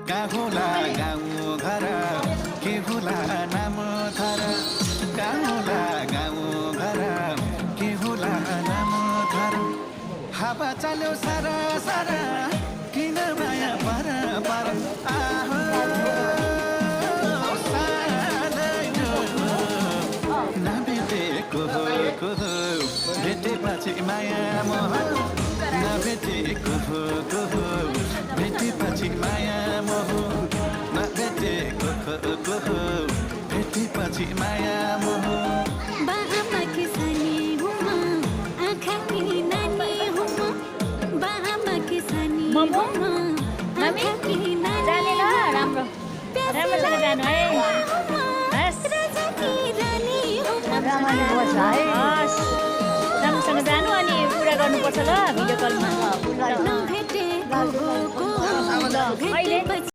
कहाँ होला गाउँ घर के होला नाम थर कहाँ होला गाउँ घर के होला नाम थर हावा चल्यो सारा सारा किन माया पर पर आहो नभेटेको हो भेटेपछि माया मोह नभेटेको हो भेटेपछि माया मोह नभेटेको हो भेटेपछि माया मोह बाहामा किसानी हुमा आँखा की नानी हुमा बाहामा किसानी मम्मो, हुमा मम्मी, आँखा की नानी जाने ल राम्रो राम्रोसँग जानु है हस् राजा की रानी हुमा हस् राम्रोसँग जानु अनि पुरा गर्नुपर्छ ल भिडियो कलमा नभेटेको हो अहिले